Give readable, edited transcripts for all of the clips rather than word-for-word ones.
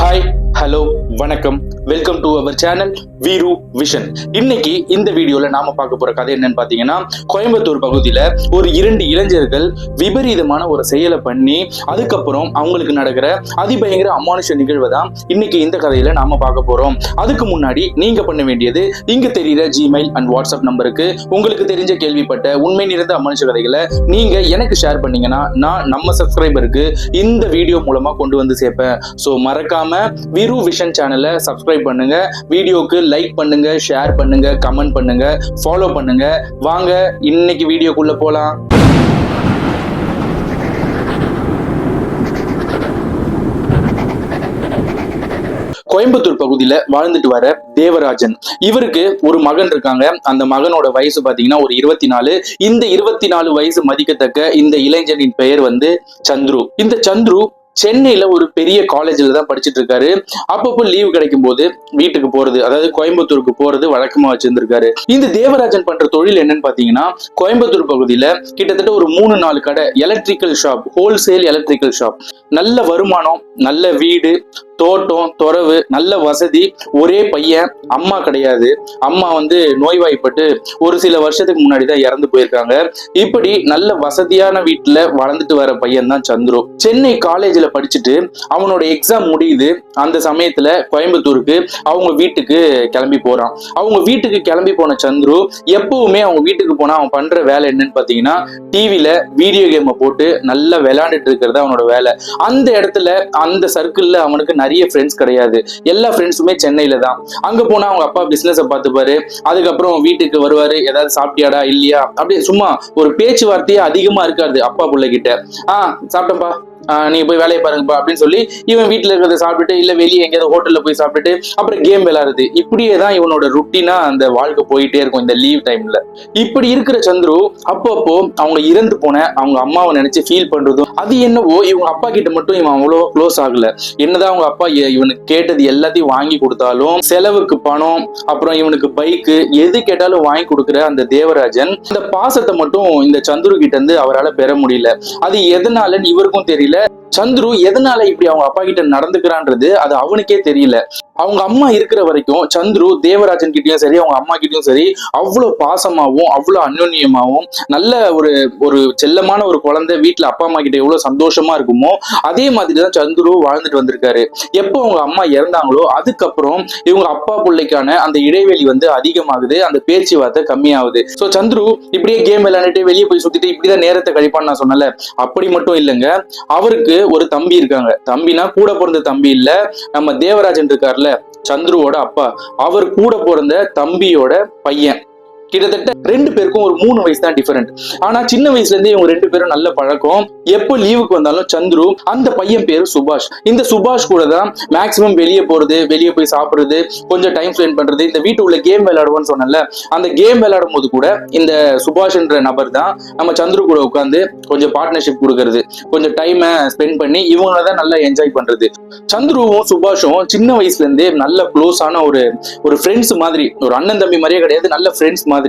Hi, hello, வணக்கம். Welcome to our channel Veeru vision. இன்னைக்கு இந்த வீடியோல நாம பார்க்க போற கதை என்னன்னு பாத்தீங்கன்னா, கோயம்புத்தூர் பகுதியில ஒரு 2 இளைஞர்கள் விபரீதமான ஒரு செயலை பண்ணி அதுக்கப்புறம் அவங்களுக்கு நடக்கிற அதிபயங்கர அமானுஷ நிகழ்வை தான் இன்னைக்கு இந்த கதையில நாம பார்க்க போறோம். அதுக்கு முன்னாடி நீங்க பண்ண வேண்டியது இங்க தெரியுற ஜிமெயில் அண்ட் வாட்ஸ்அப் நம்பருக்கு உங்களுக்கு தெரிஞ்ச கேள்விப்பட்ட உண்மை நிறைந்த அமானுஷ கதைகளை நீங்க எனக்கு ஷேர் பண்ணீங்கன்னா நான் நம்ம சப்ஸ்கிரைபருக்கு இந்த வீடியோ மூலமா கொண்டு வந்து சேர்ப்பேன். சோ மறக்காம வீரு விஷன் சேனலை சப்ஸ்கிரைப் பண்ணுங்க, வீடியோக்கு லைக் பண்ணுங்க, ஷேர் பண்ணுங்க, கமெண்ட் பண்ணுங்க, ஃபாலோ பண்ணுங்க. வாங்க இன்னைக்கு வீடியோக்குள்ள போலாம். கோயம்புத்தூர் பகுதியில வாழ்ந்துட்டு வர தேவராஜன், இவருக்கு ஒரு மகன் இருக்காங்க. அந்த மகனோட வயசு பாத்தீங்கன்னா ஒரு 24. இந்த 24 வயசு மதிக்கத்தக்க இந்த இளைஞனின் பெயர் வந்து சந்துரு. இந்த சந்துரு சென்னையில ஒரு பெரிய காலேஜ்ல தான் படிச்சுட்டு இருக்காரு. அப்பப்போ லீவ் கிடைக்கும் போது வீட்டுக்கு போறது, அதாவது கோயம்புத்தூருக்கு போறது வழக்கமா வச்சிருந்திருக்காரு. இந்த தேவராஜன் பண்ற தொழில் என்னன்னு பாத்தீங்கன்னா, கோயம்புத்தூர் பகுதியில கிட்டத்தட்ட ஒரு 3-4 கடை electrical shop, wholesale electrical shop, நல்ல வருமானம், நல்ல வீடு, தோட்டம், துறவு, நல்ல வசதி. ஒரே பையன், அம்மா கிடையாது. அம்மா வந்து நோய்வாய்ப்பட்டு ஒரு சில வருஷத்துக்கு முன்னாடி தான் இறந்து போயிருக்காங்க. இப்படி நல்ல வசதியான வீட்டுல வளர்ந்துட்டு வர பையன் தான் சந்துரு. சென்னை காலேஜ்ல படிச்சுட்டு அவனோட எக்ஸாம் முடியுது. அந்த சமயத்துல கோயம்புத்தூருக்கு அவங்க வீட்டுக்கு கிளம்பி போறான். அவங்க வீட்டுக்கு கிளம்பி போன சந்துரு எப்பவுமே அவங்க வீட்டுக்கு போனா அவன் பண்ற வேலை என்னன்னு பாத்தீங்கன்னா, டிவில வீடியோ கேமை போட்டு நல்லா விளையாண்டுட்டு இருக்கிறது அவனோட வேலை. அந்த இடத்துல அந்த சர்க்கிள்ல அவனுக்கு நிறைய ஃப்ரெண்ட்ஸ் கிடையாது. எல்லா ஃப்ரெண்ட்ஸுமே சென்னையில தான். அங்க போனா அவங்க அப்பா பிசினஸ் பார்த்துப்பாரு. அதுக்கப்புறம் வீட்டுக்கு வருவாரு, ஏதாவது சாப்பிட்டியாடா இல்லையா, அப்படியே சும்மா ஒரு பேச்சுவார்த்தையே அதிகமா இருக்காது அப்பா பிள்ளை கிட்ட. சாப்பிட்டேன்பா, நீங்க போய் வேலையை பாருங்கப்பா அப்படின்னு சொல்லி இவன் வீட்டுல இருக்கிறத சாப்பிட்டுட்டு இல்ல வெளியே எங்கேயாவது ஹோட்டல்ல போய் சாப்பிட்டுட்டு அப்புறம் கேம் விளையாடுறது, இப்படியே தான் இவனோட ருட்டீனா அந்த வாழ்க்கை போயிட்டே இருக்கும் இந்த லீவ் டைம்ல. இப்படி இருக்கிற சந்துரு அப்பப்போ அவங்க இறந்து போன அவங்க அம்மாவை நினைச்சு ஃபீல் பண்றதும், அது என்னவோ இவங்க அப்பா கிட்ட மட்டும் இவன் அவ்வளவா க்ளோஸ் ஆகல. என்னதான் அவங்க அப்பா இவனுக்கு கேட்டது எல்லாத்தையும் வாங்கி கொடுத்தாலும், செலவுக்கு பணம், அப்புறம் இவனுக்கு பைக்கு, எது கேட்டாலும் வாங்கி கொடுக்குற அந்த தேவராஜன் அந்த பாசத்தை மட்டும் இந்த சந்துரு கிட்ட இருந்து அவரால் பெற முடியல. அது எதனாலன்னு இவருக்கும் தெரியல. சந்துரு எதனால இப்படி அவங்க அப்பா கிட்ட நடந்துக்கிறான்றது அது அவனுக்கே தெரியல. அவங்க அம்மா இருக்கிற வரைக்கும் சந்துரு தேவராஜன் கிட்டயும் சரி அவங்க அம்மா கிட்டயும் சரி அவ்வளவு பாசமாவும் அவ்வளவு அந்யோன்யமாவும் நல்ல ஒரு செல்லமான ஒரு குழந்தை வீட்டுல அப்பா அம்மா கிட்ட எவ்வளவு சந்தோஷமா இருக்குமோ அதே மாதிரிதான் சந்துரு வாழ்ந்துட்டு வந்திருக்காரு. எப்போ அவங்க அம்மா இறந்தாங்களோ அதுக்கப்புறம் இவங்க அப்பா பிள்ளைக்கான அந்த இடைவெளி வந்து அதிகமாகுது, அந்த பேச்சுவார்த்தை கம்மியாகுது. சோ சந்துரு இப்படியே கேம் விளையாண்டுட்டு வெளியே போய் சுத்திட்டு இப்படிதான் நேரத்தை கழிப்பான்னு நான் சொன்னல. அப்படி மட்டும் இல்லைங்க, அவருக்கு ஒரு தம்பி இருக்காங்க. தம்பினா கூட பிறந்த தம்பி இல்ல, நம்ம தேவராஜன் இருக்காருல்ல சந்துருவோட அப்பா, அவர் கூட பிறந்த தம்பியோட பையன். கிட்டத்தட்ட 2 பேருக்கும் ஒரு 3 வயசு தான் டிஃபரெண்ட். ஆனா சின்ன வயசுல இருந்தே இவங்க 2 பேரும் நல்ல பழக்கம். எப்போ லீவுக்கு வந்தாலும் சந்துரு, அந்த பையன் பேரு சுபாஷ், இந்த சுபாஷ் கூட தான் மேக்சிமம் வெளியே போறது, வெளியே போய் சாப்பிடுறது, கொஞ்சம் டைம் ஸ்பெண்ட் பண்றது. இந்த வீட்டுக்குள்ள கேம் விளையாடுவோம்னு சொன்னல, அந்த கேம் விளையாடும் போது கூட இந்த சுபாஷ் என்ற நபர் தான் நம்ம சந்துரு கூட உட்காந்து கொஞ்சம் பார்ட்னர்ஷிப் கொடுக்கறது, கொஞ்சம் டைமை ஸ்பெண்ட் பண்ணி இவங்கள தான் நல்லா என்ஜாய் பண்றது. சந்துருவும் சுபாஷும் சின்ன வயசுல இருந்தே நல்ல க்ளோஸான ஒரு ஃப்ரெண்ட்ஸ் மாதிரி, ஒரு அண்ணன் தம்பி மாதிரியே கிடையாது, நல்ல ஃப்ரெண்ட்ஸ் மாதிரி.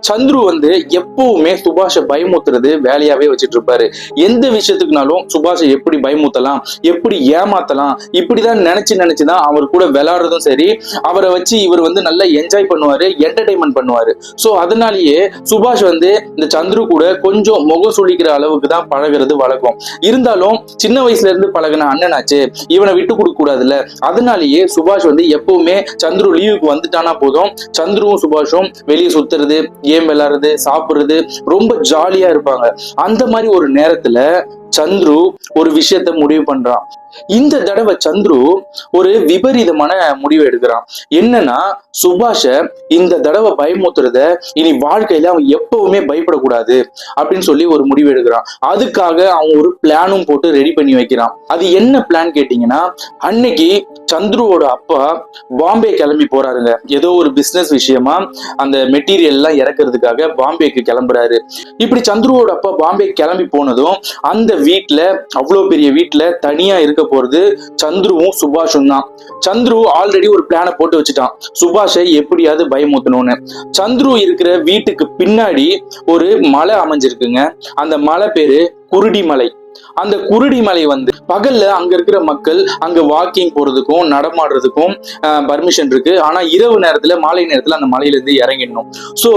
சந்துரு வந்து எப்பவுமே சுபாஷை பயமுத்துறது வேலையாவே வச்சுட்டு இருப்பாரு. எந்த விஷயத்துக்குனாலும் சுபாஷை எப்படி பயமுத்தலாம், எப்படி ஏமாத்தலாம், இப்படிதான் நினைச்சுதான் அவர் கூட விளையாடுறதும் சரி, அவரை வச்சு இவர் வந்து நல்லா என்ஜாய் பண்ணுவாரு, என்டர்டைன்மெண்ட் பண்ணுவாரு. சோ அதனாலேயே சுபாஷ் வந்து இந்த சந்துரு கூட கொஞ்சம் முகம் சுளிக்கிற அளவுக்கு தான் பழகிறது வழக்கம். இருந்தாலும் சின்ன வயசுல இருந்து பழகின அண்ணனாச்சு, இவனை விட்டு கொடுக்க கூடாதுல்ல. அதனாலேயே சுபாஷ் வந்து எப்பவுமே சந்துரு லீவுக்கு வந்துட்டானா போதும் சந்துருவும் சுபாஷும் வெளியே சுத்துறது, கேம் விளையாடுறது, சாப்பிடுறது, ரொம்ப ஜாலியா இருப்பாங்க. அந்த மாதிரி ஒரு நேரத்துல சந்துரு ஒரு விஷயத்த முடிவு பண்றான். இந்த தடவை சந்துரு ஒரு விபரீதமான முடிவு எடுக்கிறான். என்னன்னா, சுபாஷ இந்த தடவை பயமுத்துறத இனி வாழ்க்கையில அவன் எப்பவுமே பயப்படக்கூடாது அப்படின்னு சொல்லி ஒரு முடிவு எடுக்கிறான். அதுக்காக அவன் ஒரு பிளானும் போட்டு ரெடி பண்ணி வைக்கிறான். அது என்ன பிளான் கேட்டீங்கன்னா, அன்னைக்கு சந்துருவோட அப்பா பாம்பே கிளம்பி போறாருங்க. ஏதோ ஒரு பிசினஸ் விஷயமா அந்த மெட்டீரியல் எல்லாம் இறக்குறதுக்காக பாம்பேக்கு கிளம்புறாரு. இப்படி சந்துருவோட அப்பா பாம்பே கிளம்பி போனதும் அந்த வீட்டுல, அவ்வளவு பெரிய வீட்டுல தனியா இருக்க போறது சந்துருவும் சுபாஷும் தான். சந்துரு ஆல்ரெடி ஒரு பிளான போட்டு வச்சுட்டான், சுபாஷை எப்படியாவது பயமுத்தணும்னு. சந்துரு இருக்கிற வீட்டுக்கு பின்னாடி ஒரு மலை அமைஞ்சிருக்குங்க. அந்த மலை பேரு குருடி மலை. அந்த குருடி மலை வந்து பகல்ல அங்க இருக்கிற மக்கள் அங்க வாக்கிங் போறதுக்கும் நடமாடுறதுக்கும் பர்மிஷன் இருக்கு. ஆனா இரவு நேரத்துல மாலை நேரத்துல அந்த மலையில இருந்து இறங்கிடணும். சோ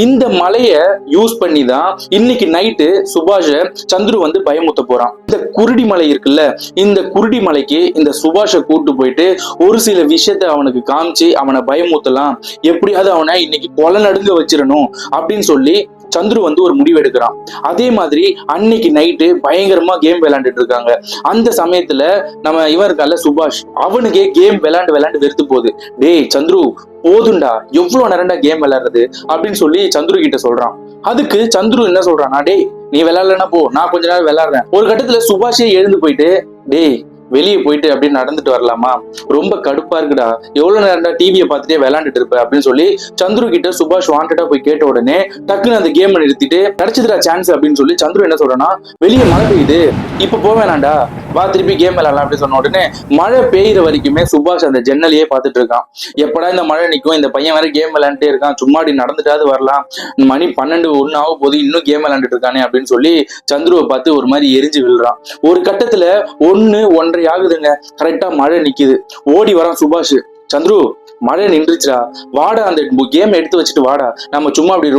இந்த மலைய யூஸ் பண்ணி தான் இன்னைக்கு நைட்டு சுபாஷ சந்துரு வந்து பயமுத்த போறான். இந்த குருடி மலை இருக்குல்ல, இந்த குருடி மலைக்கு இந்த சுபாஷ கூட்டு போயிட்டு ஒரு சில விஷயத்த அவனுக்கு காமிச்சு அவனை பயமுத்தலாம், எப்படியாவது அவனை இன்னைக்கு கொலை நடுங்க வச்சிடணும் அப்படின்னு சொல்லி சந்துரு வந்து ஒரு முடிவு எடுக்கிறான். அதே மாதிரி அன்னைக்கு நைட்டு பயங்கரமா கேம் விளையாண்டுட்டு இருக்காங்க. அந்த சமயத்துல நம்ம இவன் இருக்கால சுபாஷ், அவனுக்கே கேம் விளையாண்டு வெறுத்து போகுது. டேய் சந்துரு போதுண்டா, எவ்வளவு நேரம்டா கேம் விளையாடுறது அப்படின்னு சொல்லி சந்துரு கிட்ட சொல்றான். அதுக்கு சந்துரு என்ன சொல்றான்னா, டேய் நீ விளையாடலன்னா போ, நான் கொஞ்ச நேரம் விளையாடுறேன். ஒரு கட்டத்துல சுபாஷே எழுந்து போயிட்டு, டேய் வெளியே போயிட்டு அப்படின்னு நடந்துட்டு வரலாமா, ரொம்ப கடுப்பா இருக்குடா, எவ்வளவு நேரம் டிவியை பார்த்துட்டே விளையாண்டுட்டு இருப்ப அப்படின்னு சொல்லி சந்துரு கிட்ட சுபாஷ் வாண்டடா போய் கேட்ட உடனே டக்குன்னு அந்த கேம் நிறுத்திட்டு கிடைச்சதுடா சான்ஸ் அப்படின்னு சொல்லி சந்துரு என்ன சொல்றான்னா, வெளியே மழை பெய்யுது, இப்ப போக வேணாண்டா, வா திருப்பி கேம் விளையாடலாம் அப்படின்னு சொன்ன உடனே மழை பெய்யுற வரைக்குமே சுபாஷ் அந்த ஜன்னலையே பார்த்துட்டு இருக்கான். எப்படா இந்த மழை நிற்கும், இந்த பையன் வேற கேம் விளையாண்டுட்டே இருக்கான், சும்மாடி நடந்துட்டாவது வரலாம், மணி 12 ஆக போது இன்னும் கேம் விளையாண்டுட்டு இருக்கானே அப்படின்னு சொல்லி சந்துருவை பார்த்து ஒரு மாதிரி எரிஞ்சு விழுறான். ஒரு கட்டத்துல 1:30 ஆகுதுங்க, கரெக்டா மழை நிக்குது. ஓடி வரான் சுபாஷ், சந்துரு மழை நின்றுச்சுடா, வாடா அந்த கேம் எடுத்து வச்சுட்டு வாடா, நம்ம சும்மா அப்படி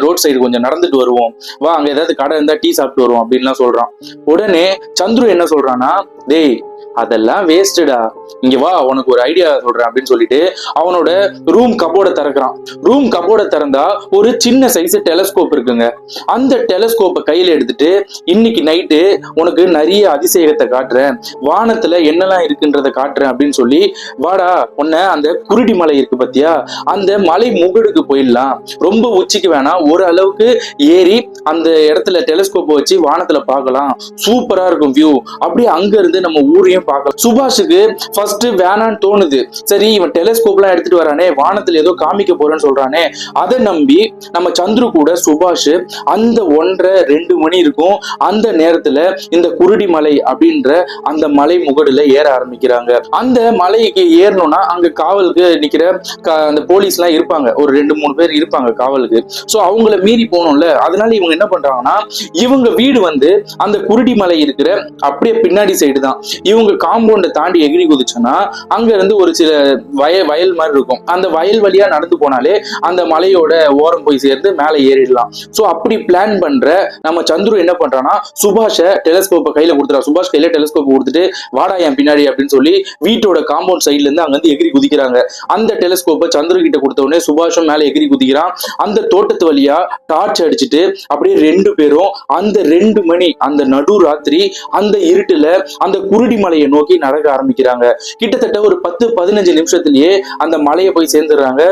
ரோட் சைடு கொஞ்சம் நடந்துட்டு வருவோம், வா அங்க ஏதாவது கடை இருந்தா டீ சாப்பிட்டு வருவோம் அப்படின்லாம் சொல்றான். உடனே சந்துரு என்ன சொல்றான்னா, டேய் அதெல்லாம் வேஸ்டடா, இங்க வா உனக்கு ஒரு ஐடியா சொல்றேன் அப்படின்னு சொல்லிட்டு அவனோட ரூம் கபோர்டை திறக்கிறான். ரூம் கபோர்டை திறந்தா ஒரு சின்ன சைஸ் டெலஸ்கோப் இருக்குங்க. அந்த டெலஸ்கோப்பை கையில எடுத்துட்டு இன்னைக்கு நைட்டு உனக்கு நிறைய அதிசயத்தை காட்டுறேன், வானத்துல என்னெல்லாம் இருக்குன்றத காட்டுறேன் அப்படின்னு சொல்லி, வாடா உன்னை அந்த குருடி மலை இருக்கு பத்தியா, அந்த மலை முகடுக்கு போயிடலாம், ரொம்ப உச்சிக்கு வேணாம், ஒரு அளவுக்கு ஏறி அந்த இடத்துல டெலஸ்கோப்பை வச்சு வானத்துல பார்க்கலாம், சூப்பரா இருக்கும் வியூ, அப்படியே அங்க இருந்து நம்ம ஊரையும் பார்க்கலாம். சுபாஷுக்கு ஃபர்ஸ்ட் வேணான்னு தோணுது. சரி இவன் டெலஸ்கோப் எல்லாம் எடுத்துட்டு வரானே, வானத்துல ஏதோ காமிக்க போறேன்னு சொல்றானே, அதை நம்பி நம்ம சந்துரு கூட சுபாஷ் அந்த 1:30-2 மணி இருக்கும் அந்த நேரத்துல இந்த குருடி மலை அப்படின்ற அந்த மலை முகடுல ஏற ஆரம்பிக்கிறாங்க. அந்த மலைக்கு ஏறணும்னா அங்க காவலுக்கு நிக்கிற அந்த போலீஸ் எல்லாம் இருப்பாங்க, ஒரு 2-3 பேர் இருப்பாங்க காவலுக்கு. சோ அவங்கள மீறி போகணும்ல, அதனால இவங்க என்ன பண்றாங்கன்னா, இவங்க வீடு வந்து அந்த குருடி மலை இருக்கிற அப்படியே பின்னாடி சைடு தான். இவங்க காம்பவுண்டை தாண்டி எகிரி குதிச்சோன்னா அங்க இருந்து ஒரு சில வயல் மாதிரி இருக்கும், அந்த வயல் வழியா நடந்து போனாலே அந்த மலையோட ஓரம் போய் சேர்ந்து மேலே ஏறிடலாம். சோ அப்படி பிளான் பண்ற நம்ம சந்துரு என்ன பண்றான்னா, சுபாஷ டெலஸ்கோப்பை கையில கொடுத்துறா. சுபாஷ் கையில டெலஸ்கோப் கொடுத்துட்டு வாடா என் பின்னாடி அப்படின்னு சொல்லி வீட்டோட காம்பவுண்ட் சைட்ல இருந்து அங்க வந்து எகிரி குதிக்கிறாங்க. அந்த டெலஸ்கோப்பை சந்துரு கிட்ட கொடுத்த உடனே சுபாஷும் மேல எகிரி குதிக்கிறான். அந்த தோட்டத்து வழியா டார்ச் அடிச்சுட்டு அப்படியே 2 பேரும் அந்த 2 மணி அந்த நடு ராத்திரி அந்த இருட்டுல அந்த குருடி மலையை நோக்கி நடக்க ஆரம்பிக்கிறாங்க. கிட்டத்தட்ட ஒரு 10-15 நிமிஷத்திலேயே அந்த மலையை போய் சேர்ந்துடுறாங்க.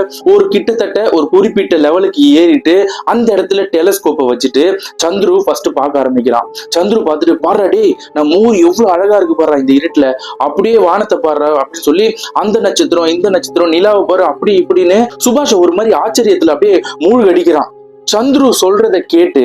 கிட்டத்தட்ட ஒரு குறிப்பிட்ட லெவலுக்கு ஏறிட்டு அந்த இடத்துல டெலஸ்கோப்பை வச்சுட்டு சந்துரு ஃபர்ஸ்ட் பார்க்க ஆரம்பிக்கிறான். சந்துரு பார்த்துட்டு, பாரு டேய் நம்ம ஊர் எவ்வளவு அழகா இருக்கு பாரு இந்த இருட்டுல, அப்படியே வானத்தை பாரு அப்படின்னு சொல்லி அந்த நட்சத்திரம் இந்த நட்சத்திரம் நிலாவை பாரு அப்படி இப்படின்னு சுபாஷ் ஒரு மாதிரி ஆச்சரியத்துல அப்படியே மூழ்கடிக்கிறான். சந்துரு சொல்றதை கேட்டு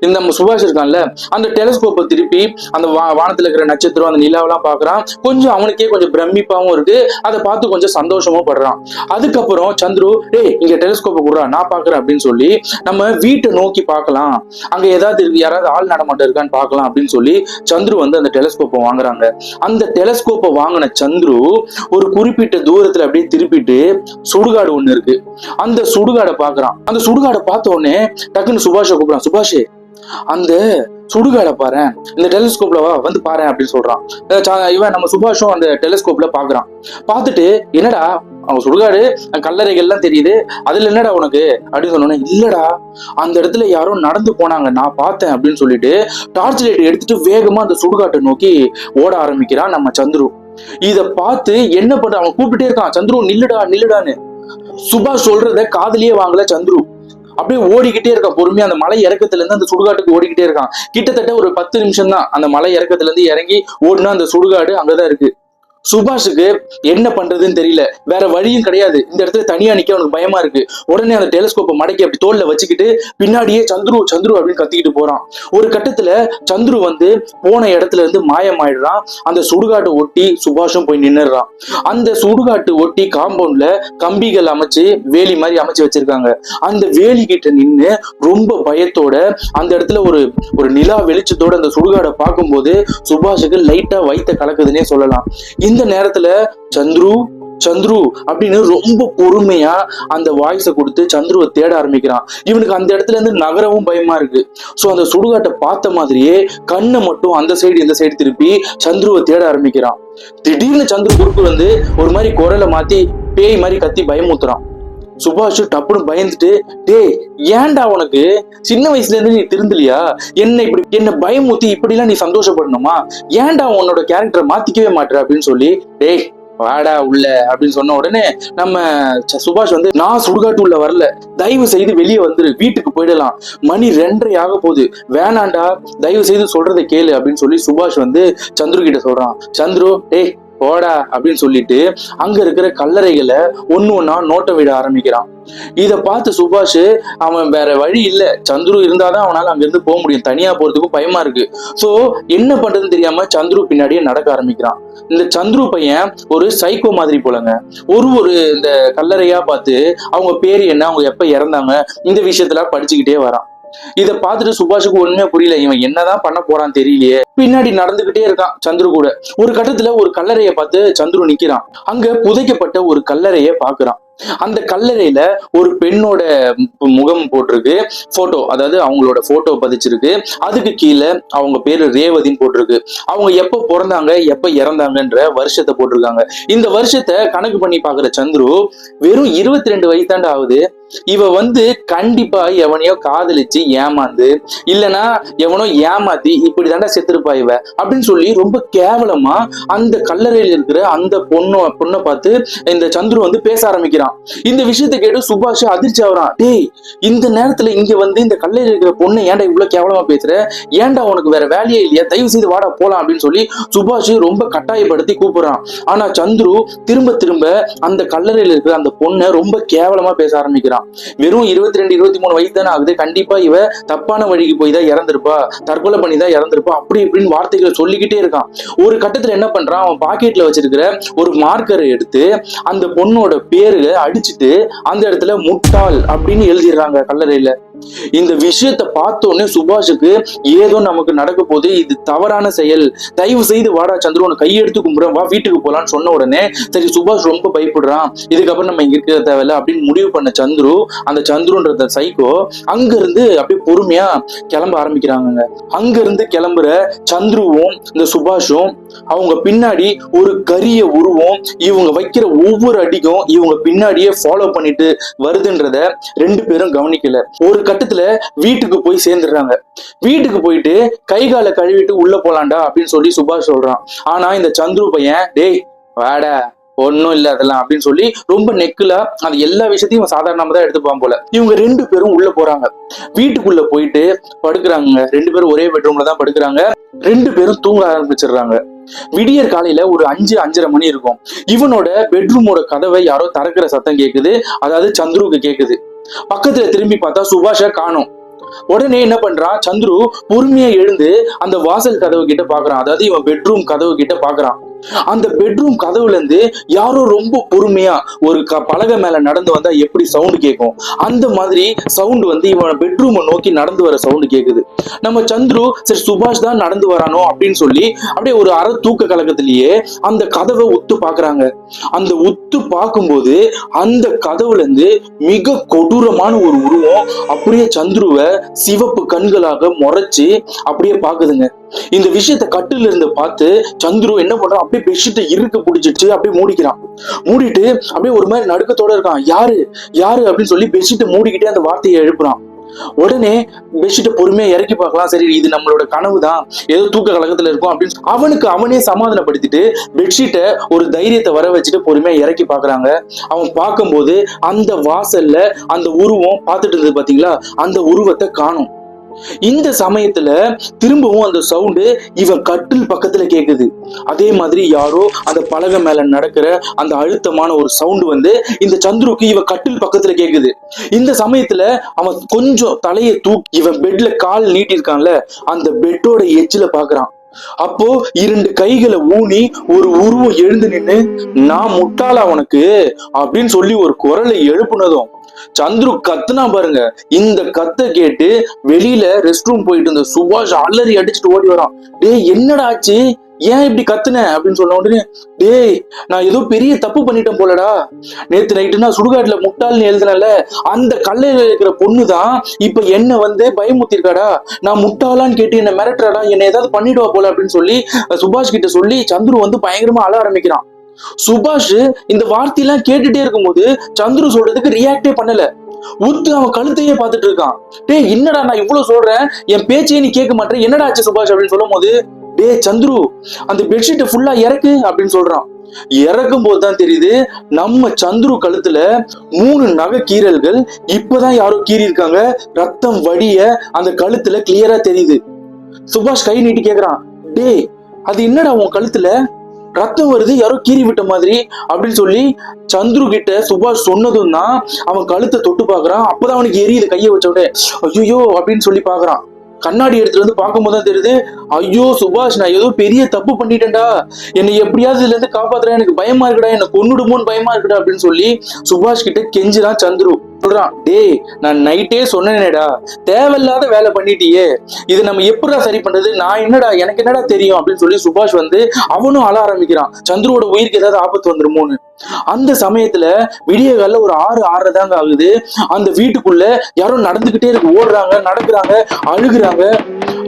இந்த நம்ம சுபாஷ் இருக்கான்ல, அந்த டெலஸ்கோப்பை திருப்பி அந்த வானத்துல இருக்கிற நட்சத்திரம் அந்த நிலாவெல்லாம் பாக்குறான். கொஞ்சம் அவனுக்கே கொஞ்சம் பிரமிப்பாவும் இருக்கு, அதை பார்த்து கொஞ்சம் சந்தோஷமும் படுறான். அதுக்கப்புறம் சந்துரு, டேய் இங்க டெலஸ்கோப்பை கொடுறா நான் பாக்குறேன் அப்படின்னு சொல்லி நம்ம வீட்டை நோக்கி பார்க்கலாம், அங்க ஏதாவது இருக்கு, யாராவது ஆள் நடமாட்டம் இருக்கான்னு பார்க்கலாம் அப்படின்னு சொல்லி சந்துரு வந்து அந்த டெலஸ்கோப்பை வாங்குறாங்க. அந்த டெலஸ்கோப்பை வாங்கின சந்துரு ஒரு குறிப்பிட்ட தூரத்துல அப்படியே திருப்பிட்டு சுடுகாடு ஒண்ணு இருக்கு, அந்த சுடுகாடை பாக்குறான். அந்த சுடுகாடை பார்த்த உடனே டக்குன்னு சுபாஷை கூப்பிடுறான், சுபாஷ் அந்த சுடுகாடை பாரு, இந்த டெலிஸ்கோப்ல வந்து பாரு அப்படின்னு சொல்றான். இவன் நம்ம சுபாஷும் அந்த டெலிஸ்கோப்ல பாக்குறான். பார்த்துட்டு, என்னடா அவங்க சுடுகாடு கல்லறைகள் எல்லாம் தெரியுது, அதுல என்னடா உனக்கு அப்படின்னு சொன்னோன்னே, இல்லடா அந்த இடத்துல யாரோ நடந்து போனாங்க நான் பார்த்தேன் அப்படின்னு சொல்லிட்டு டார்ச் லைட் எடுத்துட்டு வேகமா அந்த சுடுகாட்டை நோக்கி ஓட ஆரம்பிக்கிறான் நம்ம சந்துரு. இத பார்த்து என்ன பண்ற, அவன் கூப்பிட்டே இருக்கான், சந்துரு நில்லுடா நில்லுடான்னு. சுபாஷ் சொல்றத காதுலயே வாங்கல சந்துரு, அப்படியே ஓடிக்கிட்டே இருக்கான் பொறுமையா. அந்த மலை இறக்கத்துல இருந்து அந்த சுடுகாட்டுக்கு ஓடிக்கிட்டே இருக்கான். கிட்டத்தட்ட ஒரு 10 நிமிஷம் தான் அந்த மலை இறக்கத்துல இருந்து இறங்கி ஓடினா அந்த சுடுகாடு அங்கதான் இருக்கு. சுபாஷுக்கு என்ன பண்றதுன்னு தெரியல, வேற வழியும் கிடையாது. இந்த இடத்துல தனியா நிக்க அவனுக்கு பயமா இருக்கு. உடனே அந்த டெலிஸ்கோப்பை மடக்கி அப்படி தோல்ல வச்சுக்கிட்டு பின்னாடியே சந்துரு சந்துரு அப்படின்னு கத்திக்கிட்டு போறான். ஒரு கட்டத்துல சந்துரு வந்து போன இடத்துல இருந்து மாயமாயிடுறான். அந்த சுடுகாட்டை ஒட்டி சுபாஷும் போய் நின்னுறான். அந்த சுடுகாட்டு ஒட்டி காம்பவுண்ட்ல கம்பிகள் அமைச்சு வேலி மாதிரி அமைச்சு வச்சிருக்காங்க. அந்த வேலி கிட்ட நின்னு ரொம்ப பயத்தோட அந்த இடத்துல ஒரு நிலா வெளிச்சத்தோட அந்த சுடுகாடை பார்க்கும்போது சுபாஷுக்கு லைட்டா வயித்த கலக்குதுன்னே சொல்லலாம். இந்த நேரத்துல சந்துரு சந்துரு அப்படின்னு ரொம்ப பொறுமையா அந்த வாய்ஸை கொடுத்து சந்துருவை தேட ஆரம்பிக்கிறான். இவனுக்கு அந்த இடத்துல இருந்து நகரவும் பயமா இருக்கு. சோ அந்த சுடுகாட்டை பார்த்த மாதிரியே கண்ணை மட்டும் அந்த சைடு இந்த சைடு திருப்பி சந்துருவை தேட ஆரம்பிக்கிறான். திடீர்னு சந்துரு குறுக்கு வந்து ஒரு மாதிரி குரலை மாத்தி பேய் மாதிரி கத்தி பயமுத்துறான். சுபாஷ் டப்புன்னு பயந்துட்டு, டேய் ஏன்டா உனக்கு சின்ன வயசுல இருந்து நீ திருந்தலையா? என்ன பயமுத்தி இப்படி எல்லாம் நீ சந்தோஷப்படணுமா? ஏன்டா உன்னோட கேரக்டரை மாத்திக்கவே மாட்டேற அப்படின்னு சொல்லி, டேய் வாடா உள்ள அப்படின்னு சொன்ன உடனே நம்ம சுபாஷ் வந்து, நான் சுடுகாட்டு உள்ள வரல, தயவு செய்து வெளியே வந்துரு, வீட்டுக்கு போயிடலாம், மணி 2:30 ஆக போகுது, வேணாண்டா, தயவு செய்து சொல்றதை கேளு அப்படின்னு சொல்லி சுபாஷ் வந்து சந்துரு கிட்ட சொல்றான். சந்துரு டேய் போடா அப்படின்னு சொல்லிட்டு அங்க இருக்கிற கல்லறைகளை ஒண்ணு ஒன்னா நோட்ட விட ஆரம்பிக்கிறான். இத பார்த்து சுபாஷ் அவன் வேற வழி இல்ல, சந்துரு இருந்தாதான் அவனால அங்க இருந்து போக முடியும், தனியா போறதுக்கும் பயமா இருக்கு. சோ என்ன பண்றதுன்னு தெரியாம சந்துரு பின்னாடியே நடக்க ஆரம்பிக்கிறான். இந்த சந்துரு பையன் ஒரு சைக்கோ மாதிரி போலங்க. ஒரு இந்த கல்லறையா பார்த்து அவங்க பேரு என்ன, அவங்க எப்ப இறந்தாங்க, இந்த விஷயத்துல படிச்சுக்கிட்டே வரான். இத பார்த்துட்டு சுபாஷுக்கு ஒண்ணுமே புரியல, இவன் என்னதான் பண்ண போறான் தெரியலையே. பின்னாடி நடந்துகிட்டே இருக்கான் சந்துரு கூட. ஒரு கட்டத்துல ஒரு கல்லறையை பார்த்து சந்துரு நிக்கிறான். அங்க புதைக்கப்பட்ட ஒரு கல்லறையை பாக்குறான். அந்த கல்லறையில ஒரு பெண்ணோட முகம் போட்டிருக்கு, போட்டோ, அதாவது அவங்களோட போட்டோ பதிச்சிருக்கு. அதுக்கு கீழே அவங்க பேரு ரேவதின்னு போட்டிருக்கு. அவங்க எப்ப பிறந்தாங்க எப்ப இறந்தாங்கன்ற வருஷத்தை போட்டிருக்காங்க. இந்த வருஷத்தை கணக்கு பண்ணி பாக்குற சந்துரு வெறும் 22 வயசு தாண்டா ஆகுது. இவ வந்து கண்டிப்பா எவனையோ காதலிச்சு ஏமாந்து இல்லனா எவனோ ஏமாத்தி இப்படி தாண்டா செத்துருப்பா இவ அப்படின்னு சொல்லி ரொம்ப கேவலமா அந்த கல்லறையில் இருக்கிற அந்த பொண்ணை பார்த்து இந்த சந்துரு வந்து பேச ஆரம்பிக்கிறான். இந்த விஷயத்தை கேட்டு சுபாஷ் அதிர்ச்சி ஆகுறான். டேய் இந்த நேரத்துல இங்க வந்து இந்த கல்லறையில் இருக்கிற பொண்ணை ஏன்டா இவ்வளவு கேவலமா பேசுற, ஏன்டா உனக்கு வேற வேலையே இல்லையா, தயவு செய்து வாடா போலாம் அப்படின்னு சொல்லி சுபாஷ் ரொம்ப கட்டாயப்படுத்தி கூப்பிடுறான். ஆனா சந்துரு திரும்ப திரும்ப அந்த கல்லறையில் இருக்கிற அந்த பொண்ணை ரொம்ப கேவலமா பேச ஆரம்பிக்கிறான். வெறும் 22 23 வயசு தானே ஆகுது, கண்டிப்பா இவ தப்பான வழிக்கு போய் தான் இறந்திருப்பா, தற்கொலை பண்ணி தான் இறந்திருப்பா, அப்படி இப்படின்னு வார்த்தைகளை சொல்லிக்கிட்டே இருக்கான். ஒரு கட்டத்துல என்ன பண்றான், அவன் பாக்கெட்ல வச்சிருக்கிற ஒரு மார்க்கரை எடுத்து அந்த பொண்ணோட பேரு அடிச்சுட்டு அந்த இடத்துல முட்டாள் அப்படின்னு எழுதிடுறாங்க கல்லறையில. இந்த விஷயத்தை பார்த்தோன்னே சுபாஷுக்கு ஏதோ நமக்கு நடக்க போது, இது தவறான செயல், தயவு செய்து வாடா சந்துரு, உன கையெடுத்து கும்புறேன், வா வீட்டுக்கு போலான்னு சொன்ன உடனே சரி சுபாஷ் ரொம்ப பயப்படுறான், இதுக்கப்புறம் நம்ம இங்க இருக்கிற தேவையில்ல அப்படின்னு முடிவு பண்ண சந்துரு, அந்த சந்துருன்ற சைக்கோ அங்க இருந்து அப்படியே பொறுமையா கிளம்ப ஆரம்பிக்கிறாங்க. அங்க இருந்து கிளம்புற சந்துருவும் இந்த சுபாஷும் அவங்க பின்னாடி ஒரு கரிய உருவம் இவங்க வைக்கிற ஒவ்வொரு அடிக்கும் இவங்க பின்னாடியே ஃபாலோ பண்ணிட்டு வருதுன்றத 2 பேரும் கவனிக்கல. ஒரு கட்டத்துல வீட்டுக்கு போய் சேர்ந்துடுறாங்க. வீட்டுக்கு போயிட்டு கை காலை கழுவிட்டு உள்ள போலாண்டா அப்படின்னு சொல்லி சுபாஷ் சொல்றான். ஆனா இந்த சந்துரு பையன், டேய் வாடா ஒன்னும் இல்ல அதெல்லாம் அப்படின்னு சொல்லி ரொம்ப நெக்குல அந்த எல்லா விஷயத்தையும் சாதாரணமா தான் எடுத்துப்பான் போல. இவங்க 2 பேரும் உள்ள போறாங்க. வீட்டுக்குள்ள போயிட்டு படுக்கிறாங்க. 2 பேரும் ஒரே பெட்ரூம்ல தான் படுக்கிறாங்க. 2 பேரும் தூங்க ஆரம்பிச்சிடுறாங்க. விடியற் காலையில ஒரு 5-5:30 மணி இருக்கும். இவனோட பெட்ரூமோட கதவை யாரோ திறக்கிற சத்தம் கேக்குது. அதாவது சந்துருக்கு கேக்குது. பக்கத்துல திரும்பி பார்த்தா சுபாஷ காணோம். உடனே என்ன பண்றான், சந்துரு பொறுமையா எழுந்து அந்த வாசல் கதவு கிட்ட பாக்குறான். அதாவது இவன் பெட்ரூம் கதவு கிட்ட பாக்குறான். அந்த பெட்ரூம் கதவுல இருந்து யாரோ ரொம்ப பொறுமையா ஒரு பலகை மேல நடந்து வந்தா எப்படி சவுண்ட் கேட்கும், அந்த மாதிரி சவுண்ட் வந்து இவன் பெட்ரூம் நோக்கி நடந்து வர சவுண்ட் கேக்குது. நம்ம சந்துரு சரி சுபாஷ் தான் நடந்து வரானோ அப்படின்னு சொல்லி அப்படியே ஒரு அரை தூக்க கலக்கத்திலேயே அந்த கதவை உத்து பாக்குறாங்க. அந்த உத்து பார்க்கும்போது அந்த கதவுல இருந்து மிக கொடூரமான ஒரு உருவம் அப்படியே சந்துருவை சிவப்பு கண்களாக முறைச்சு அப்படியே பாக்குதுங்க. இந்த விஷயத்த கட்டுல இருந்து பார்த்து சந்துரு என்ன பண்றான், அப்படியே பெட்ஷீட்டை இறுக்க பிடிச்சிட்டு அப்படியே மூடிக்கிறான். மூடிட்டு அப்படியே ஒரு மாதிரி நடுக்கத்தோட இருக்கான். யாரு யாரு அப்படின்னு சொல்லி பெட்ஷீட்டை மூடிக்கிட்டே அந்த வார்த்தையை எழுப்புறான். உடனே பெட்ஷீட்டை பொறுமையா இறக்கி பார்க்கலாம். சரி இது நம்மளோட கனவு தான், ஏதோ தூக்க கலக்கத்துல இருக்கும் அப்படின்னு அவனுக்கு அவனே சமாதானப்படுத்திட்டு பெட்ஷீட்டை ஒரு தைரியத்தை வர வச்சுட்டு பொறுமையா இறக்கி பாக்குறாங்க. அவன் பார்க்கும்போது அந்த வாசல்ல அந்த உருவம் பார்த்துட்டு இருந்தது பாத்தீங்களா, அந்த உருவத்தை காணும். இந்த சமயத்துல திரும்பவும் அந்த சவுண்டு இவன் கட்டில் பக்கத்துல கேக்குது. அதே மாதிரி யாரோ அந்த பலகை மேல நடக்கிற அந்த அழுத்தமான ஒரு சவுண்டு வந்து இந்த சந்துருக்கு இவன் கட்டில் பக்கத்துல கேக்குது. இந்த சமயத்துல அவன் கொஞ்சம் தலையை தூக்கி இவன் பெட்ல கால் நீட்டிருக்கான்ல அந்த பெட்டோட எட்ஜ்ல பாக்குறான். அப்போ 2 கைகளை ஊனி ஒரு உருவம் எழுந்து நின்னு, நான் முட்டாளா உனக்கு அப்படின்னு சொல்லி ஒரு குரலை எழுப்புனதும் சந்துரு கத்துனா பாருங்க. இந்த கத்த கேட்டு வெளியில ரெஸ்ட் ரூம் போயிட்டு இருந்த சுபாஷ் அலறி அடிச்சுட்டு ஓடி வரான். டேய் என்னடா ஆச்சு, ஏன் இப்படி கத்துன அப்படின்னு சொன்ன உடனே, டேய் நான் ஏதோ பெரிய தப்பு பண்ணிட்டேன் போலடா. நேத்து நைட்டு நான் சுடுகாட்டுல முட்டாள்னு எழுதுனல அந்த கல்லையில இருக்கிற பொண்ணுதான் இப்ப என்ன வந்து பயமுத்திருக்காடா. நான் முட்டாளான்னு கேட்டு என்ன மிரட்டுறாடா, என்ன ஏதாவது பண்ணிடுவா போல அப்படின்னு சொல்லி சுபாஷ் கிட்ட சொல்லி சந்துரு வந்து பயங்கரமா அழ ஆரம்பிக்கிறான். சுபாஷ் இந்த வார்த்தையெல்லாம் கேட்டுட்டே இருக்கும்போது சந்துரு சொல்றதுக்கு ரியாக்டே பண்ணல. உத்து அவன் கழுத்தையே பார்த்துட்டு இருக்கான். டேய் என்னடா நான் இவ்வளவு சொல்றேன், என் பேச்சையே நீ கேட்க மாட்டேன், என்னடா ஆச்சு சுபாஷ் அப்படின்னு சொல்லும் போது, டே சந்துரு அந்த பெட்ஷீட்டை ஃபுல்லா இறக்கு அப்படின்னு சொல்றான். இறக்கும் போதுதான் தெரியுது நம்ம சந்துரு கழுத்துல 3 நகை கீறல்கள் இப்பதான் யாரோ கீறி இருக்காங்க. ரத்தம் வடிய அந்த கழுத்துல கிளியரா தெரியுது. சுபாஷ் கை நீட்டி கேக்குறான், டே அது என்னடா உன் கழுத்துல ரத்தம் வருது, யாரோ கீறி விட்ட மாதிரி அப்படின்னு சொல்லி சந்துரு கிட்ட சுபாஷ் சொன்னதும் தான் அவன் கழுத்தை தொட்டு பாக்குறான். அப்பதான் அவனுக்கு எரியுது, கையை வச்ச உடனே ஐயோ அப்படின்னு சொல்லி பாக்குறான். கண்ணாடி எடுத்துட்டு வந்து பார்க்கும் போதுதான் தெரியுது, ஐயோ சுபாஷ் நான் ஏதோ பெரிய தப்பு பண்ணிட்டேன்டா, என்னை எப்படியாவது இதுல இருந்து காப்பாத்துறேன், எனக்கு பயமா இருக்குடா, என்ன கொன்னுடுமோன்னு பயமா இருக்குடா அப்படின்னு சொல்லி சுபாஷ் கிட்ட கெஞ்சுறான் சந்துரு. சொல்றான், டேய் நான் நைட்டே சொன்னேனேடா, தேவையில்லாத வேலை பண்ணிட்டியே, இது நம்ம எப்படா சரி பண்றது, நான் என்னடா எனக்கு என்னடா தெரியும் அப்படின்னு சொல்லி சுபாஷ் வந்து அவனும் அழ ஆரம்பிக்கிறான். சந்துருவோட உயிருக்கு ஏதாவது ஆபத்து வந்துருமோன்னு. அந்த சமயத்துல விடிய கால ஒரு 6:30 தாங்க ஆகுது. அந்த வீட்டுக்குள்ள யாரோ நடந்துகிட்டே இருக்கு, ஓடுறாங்க நடக்குறாங்க அழுகுறாங்க.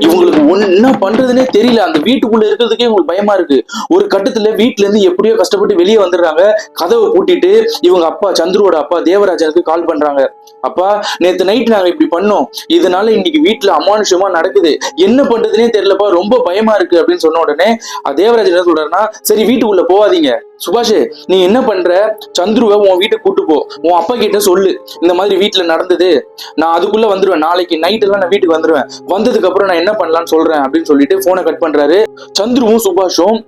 இவங்களுக்கு என்ன பண்றதுன்னே தெரியல. அந்த வீட்டுக்குள்ள இருக்கிறதுக்கே இவங்களுக்கு பயமா இருக்கு. ஒரு கட்டத்துல வீட்டுல இருந்து எப்படியோ கஷ்டப்பட்டு வெளியே வந்துடுறாங்க. கதவை பூட்டிட்டு இவங்க அப்பா சந்துருவோட அப்பா தேவராஜனுக்கு கால் பண்றாங்க. அப்பா நேத்து நைட் நாங்க இப்படி பண்ணோம், இதனால இன்னைக்கு வீட்டுல அமானுஷமா நடக்குது, என்ன பண்றதுன்னே தெரியலப்பா, ரொம்ப பயமா இருக்கு அப்படின்னு சொன்ன உடனே தேவராஜன் என்ன சொல்றாருன்னா, சரி வீட்டுக்குள்ள போவாதீங்க சுபாஷ், நீ என்ன பண்ற, சந்துருவை உன் வீட்டுக்கு கூட்டு போ, உன் அப்பா கிட்ட சொல்லு இந்த மாதிரி வீட்டுல நடந்தது, நான் அதுக்குள்ள வந்துருவேன், நாளைக்கு நைட் எல்லாம் நான் வீட்டுக்கு வந்துருவேன், வந்ததுக்கு அப்புறம் நான் என்ன பண்ணலாம்னு சொல்றேன் அப்படின்னு சொல்லிட்டு போனை கட் பண்றாரு. சந்துருவும் சுபாஷும்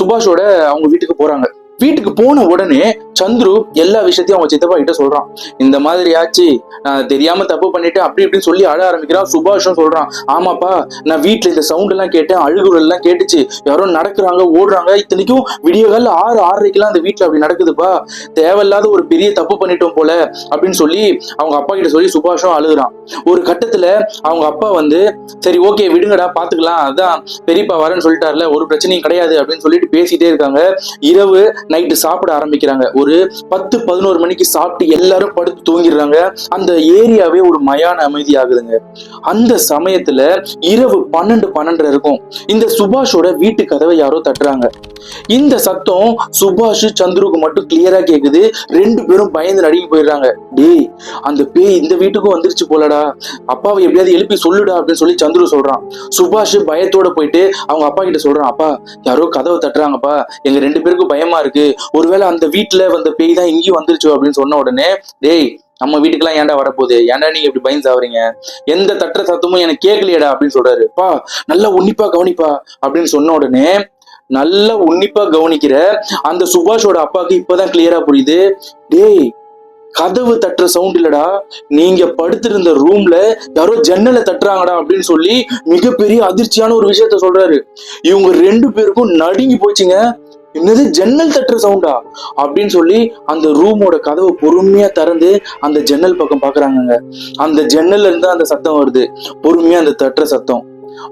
சுபாஷோட அவங்க வீட்டுக்கு போறாங்க. வீட்டுக்கு போன உடனே சந்துரு எல்லா விஷயத்தையும் அவங்க சித்தப்பா கிட்ட சொல்றான். இந்த மாதிரி ஆச்சு, நான் தெரியாம தப்பு பண்ணிட்டேன் அப்படி இப்படின்னு சொல்லி அழ ஆரம்பிக்கிறான். சுபாஷும் சொல்றான், ஆமாப்பா நான் வீட்டுல இந்த சவுண்ட் எல்லாம் கேட்டேன், அழுகுறல் எல்லாம் கேட்டுச்சு, யாரோ நடக்குறாங்க ஓடுறாங்க, இத்தனைக்கும் விடிய கால 6:30 அந்த வீட்டுல அப்படி நடக்குதுப்பா, தேவையில்லாத ஒரு பெரிய தப்பு பண்ணிட்டோம் போல அப்படின்னு சொல்லி அவங்க அப்பா கிட்ட சொல்லி சுபாஷும் அழுகுறான். ஒரு கட்டத்துல அவங்க அப்பா வந்து, சரி ஓகே விடுங்கடா பாத்துக்கலாம், அதான் பெரியப்பா வரேன்னு சொல்லிட்டாருல, ஒரு பிரச்சனையும் கிடையாது அப்படின்னு சொல்லிட்டு பேசிட்டே இருக்காங்க. இரவு நைட்டு சாப்பிட ஆரம்பிக்கிறாங்க. ஒரு 10-11 மணிக்கு சாப்பிட்டு எல்லாரும் படுத்து தூங்கிடுறாங்க. அந்த ஏரியாவே ஒரு மயான அமைதி ஆகுதுங்க. அந்த சமயத்துல இரவு 12-12:30 இருக்கும். இந்த சுபாஷோட வீட்டு கதவை யாரோ தட்டுறாங்க. இந்த சத்தம் சுபாஷ் சந்துருக்கு மட்டும் கிளியரா கேக்குது. 2 பேரும் பயந்து நடுங்கி போயிடுறாங்க. டேய் அந்த பேய் இந்த வீட்டுக்கும் வந்துருச்சு போலடா, அப்பாவை எப்படியாவது எழுப்பி சொல்லுடா அப்படின்னு சொல்லி சந்துரு சொல்றான். சுபாஷ் பயத்தோட போயிட்டு அவங்க அப்பா கிட்ட சொல்றான், அப்பா யாரோ கதவை தட்டுறாங்கப்பா, எங்க 2 பேருக்கும் பயமா இருக்கு, ஒருவேளை அந்த வீட்டுல வந்த பேய் தான் இங்கேயும் வந்துருச்சு அப்படின்னு சொன்ன உடனே, டேய் நம்ம வீட்டுக்கெல்லாம் ஏன்டா வரப்போகுது, ஏன்டா நீங்க இப்படி பயந்து சாவறீங்க, எந்த தட்டுற சத்தமும் எனக்கு கேட்கலையடா அப்படின்னு சொல்றாரு. பா நல்லா உன்னிப்பா கவனிப்பா அப்படின்னு சொன்ன உடனே நல்லா உன்னிப்பா கவனிக்கிற அந்த சுபாஷோட அப்பாவுக்கு இப்பதான் கிளியரா புரியுது, டேய் கதவு தட்டுற சவுண்ட் இல்லடா, நீங்க படுத்திருந்த ரூம்ல யாரோ ஜன்னலை தட்டுறாங்கடா அப்படின்னு சொல்லி மிகப்பெரிய அதிர்ச்சியான ஒரு விஷயத்த சொல்றாரு. இவங்க 2 பேருக்கும் நடுங்கி போச்சுங்க. என்னது ஜன்னல் தட்டுற சவுண்டா அப்படின்னு சொல்லி அந்த ரூமோட கதவை பொறுமையா திறந்து அந்த ஜன்னல் பக்கம் பாக்குறாங்க. அந்த ஜன்னல்ல இருந்து அந்த சத்தம் வருது, பொறுமையா அந்த தட்டுற சத்தம்.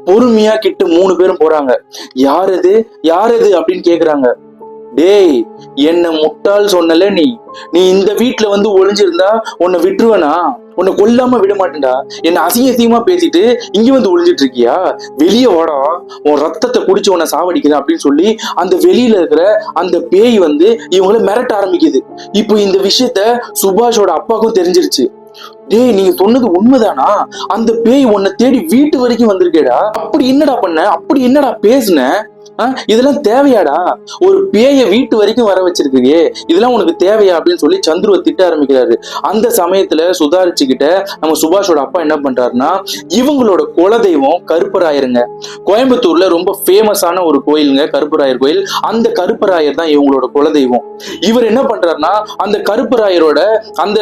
பொறுமையா கிட்ட 3 பேரும் போறாங்க. யாரது யாரது அப்படின்னு கேக்குறாங்க. டேய் என்ன முட்டாள் சொன்னல, நீ இந்த வீட்டுல வந்து ஒளிஞ்சிருந்தா உன்னை விட்டுருவனா, உன்னை கொல்லாம விட மாட்டேன்டா, என்ன அசிங்கமா பேசிட்டு இங்க வந்து ஒளிஞ்சிட்டு இருக்கியா, வெளியே வாடா, உன் ரத்தத்தை குடிச்சு உன்னை சாவடிக்கிறேன் அப்படின்னு சொல்லி அந்த வெளியில இருக்கிற அந்த பேய் வந்து இவங்களை மிரட்ட ஆரம்பிக்குது. இப்போ இந்த விஷயத்த சுபாஷோட அப்பாவுக்கும் தெரிஞ்சிருச்சு. டேய் நீங்க சொன்னது உண்மைதானா, அந்த பேய் உன்னை தேடி வீட்டு வரைக்கும் வந்திருக்கேடா, அப்படி என்னடா பண்ண, அப்படி என்னடா பேசுன, இதெல்லாம் தேவையாடா? ஒரு பேய வீட்டு வரைக்கும் வர வச்சிருக்கீங்க, இதெல்லாம் உனக்கு தேவையா அப்படின்னு சொல்லி சந்துருவை திட்ட ஆரம்பிக்கிறாரு. அந்த சமயத்துல சுதாரிச்சுக்கிட்ட நம்ம சுபாஷோட அப்பா என்ன பண்றாருன்னா, இவங்களோட குலதெய்வம் கருப்பராயருங்க. கோயம்புத்தூர்ல ரொம்ப ஃபேமஸான ஒரு கோயிலுங்க கருப்பராயர் கோயில். அந்த கருப்பராயர் தான் இவங்களோட குலதெய்வம். இவர் என்ன பண்றாருன்னா, அந்த கருப்பராயரோட அந்த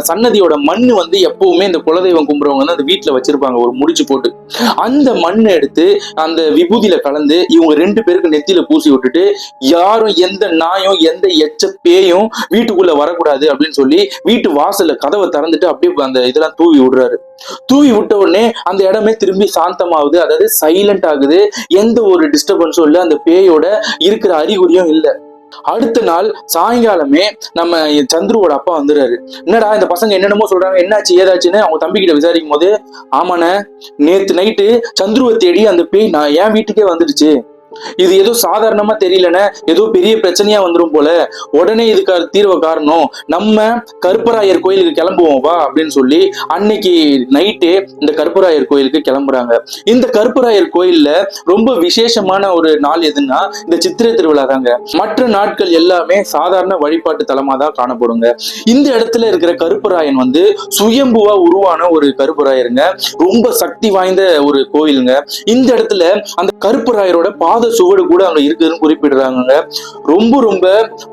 சன்னதியோட மண்ணு வந்து எப்பவுமே இந்த குலதெய்வம் கும்புறவங்க வந்து அந்த வீட்டுல வச்சிருப்பாங்க ஒரு முடிச்சு போட்டு. அந்த மண்ணை எடுத்து அந்த விபூதியில கலந்து இவங்க 2 பேருக்கு நெத்தியில பூசி விட்டுட்டு, யாரும் எந்த நாயும் எந்த எச்ச பேயும் வீட்டுக்குள்ள வரக்கூடாது அப்படின்னு சொல்லி வீட்டு வாசல்ல கதவை திறந்துட்டு அப்படியே அந்த இதெல்லாம் தூவி விடுறாரு. தூவி விட்ட உடனே அந்த இடமே திரும்பி சாந்தமாகுது, அதாவது சைலண்ட் ஆகுது. எந்த ஒரு டிஸ்டர்பன்ஸும் இல்லை, அந்த பேயோட இருக்கிற அறிகுறியும் இல்லை. அடுத்த நாள் சாயங்காலமே நம்ம சந்துருவோட அப்பா வந்துடுறாரு. என்னடா இந்த பசங்க என்னென்னமோ சொல்றாங்க, என்னாச்சு ஏதாச்சுன்னு அவங்க தம்பி கிட்ட விசாரிக்கும் போது, ஆமாண்ணே நேத்து நைட்டு சந்துருவை தேடி அந்த பேய் நான் என் வீட்டுக்கே வந்துடுச்சு. இது ஏதோ சாதாரணமா தெரியலன்னு ஏதோ பெரிய பிரச்சனையா வந்துரும் போல, உடனே இதுக்கு தீர்வு காரணம் நம்ம கருப்பராயர் கோயிலுக்கு கிளம்புவோம் வா அப்படின்னு சொல்லி அன்னைக்கு நைட்டே இந்த கருப்பராயர் கோயிலுக்கு கிளம்புறாங்க. இந்த கருப்பராயர் கோயில்ல ரொம்ப விசேஷமான ஒரு நாள் எதுன்னா இந்த சித்திரை திருவிழா தாங்க. மற்ற நாட்கள் எல்லாமே சாதாரண வழிபாட்டு தலமா தான் காணப்படுங்க. இந்த இடத்துல இருக்கிற கருப்பராயன் வந்து சுயம்புவா உருவான ஒரு கருப்பராயருங்க. ரொம்ப சக்தி வாய்ந்த ஒரு கோயிலுங்க. இந்த இடத்துல அந்த கருப்பராயரோட பாத சுவடு கூட அங்க இருக்குதுன்னு குறிப்பிடுறாங்க. ரொம்ப ரொம்ப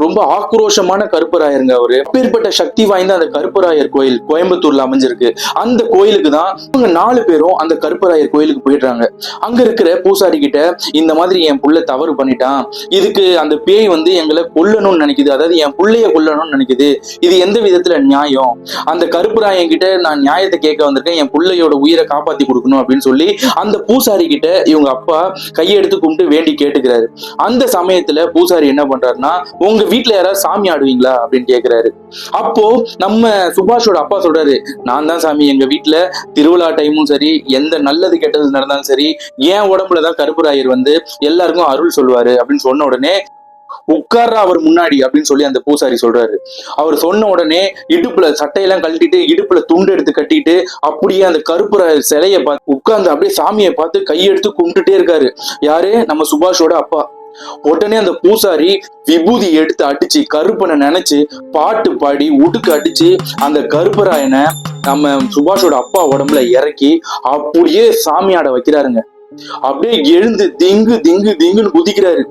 ரொம்ப ஆக்ரோஷமான கருப்பராயருங்க அவரு. அப்பேற்பட்ட சக்தி வாய்ந்த அந்த கருப்பராயர் கோயில் கோயம்புத்தூர்ல அமைஞ்சிருக்கு. அந்த கோயிலுக்கு தான் இவங்க 4 பேரும் அந்த கருப்பராயர் கோயிலுக்கு போயிடுறாங்க. அங்க இருக்கிற பூசாரி கிட்ட இந்த மாதிரி என் புள்ள தவறு பண்ணிட்டான், இதுக்கு அந்த பேய் வந்து எங்களை கொல்லணும்னு நினைக்குது, அதாவது என் புள்ளைய கொல்லணும்னு நினைக்குது, இது எந்த விதத்துல நியாயம்? அந்த கருப்பராயன் கிட்ட நான் நியாயத்தை கேட்க வந்திருக்கேன், என் புள்ளையோட உயிரை காப்பாத்தி கொடுக்கணும் அப்படின்னு சொல்லி அந்த பூசாரி கிட்ட இவங்க அப்பா கையெடுத்து கும்பிட்டு வேண்டி கேட்டுக்கிறாரு. அந்த சமயத்துல பூசாரி என்ன பண்றாருன்னா, உங்க வீட்டுல யாராவது சாமி ஆடுவீங்களா அப்படின்னு கேக்குறாரு. அப்போ நம்ம சுபாஷோட அப்பா சொல்றாரு, நான் தான் சாமி, எங்க வீட்டுல திருவிழா டைமும் சரி எந்த நல்லது கெட்டது நடந்தாலும் சரி என் உடம்புலதான் கருப்பராயர் வந்து எல்லாருக்கும் அருள் சொல்லுவாரு அப்படின்னு சொன்ன உடனே, உட்கார்ற அவர் முன்னாடி அப்படின்னு சொல்லி அந்த பூசாரி சொல்றாரு. அவர் சொன்ன உடனே இடுப்புல சட்டையெல்லாம் கழட்டிட்டு இடுப்புல துண்டு எடுத்து கட்டிட்டு அப்படியே அந்த கருப்பராயர் சிலையை பார்த்து உட்கார்ந்து அப்படியே சாமியை பார்த்து கையெடுத்து கும்பிட்டுட்டே இருக்காரு. யாரு? நம்ம சுபாஷோட அப்பா. உடனே அந்த பூசாரி விபூதி எடுத்து அடிச்சு கருப்பனை நினைச்சு பாட்டு பாடி உடுக்கு அடிச்சு அந்த கருப்பராயனை நம்ம சுபாஷோட அப்பா உடம்புல இறக்கி அப்படியே சாமியாட வைக்கிறாருங்க. அப்படியே எழுந்து திங்கு திங்கு திங்குன்னு குதிக்கிறாரு.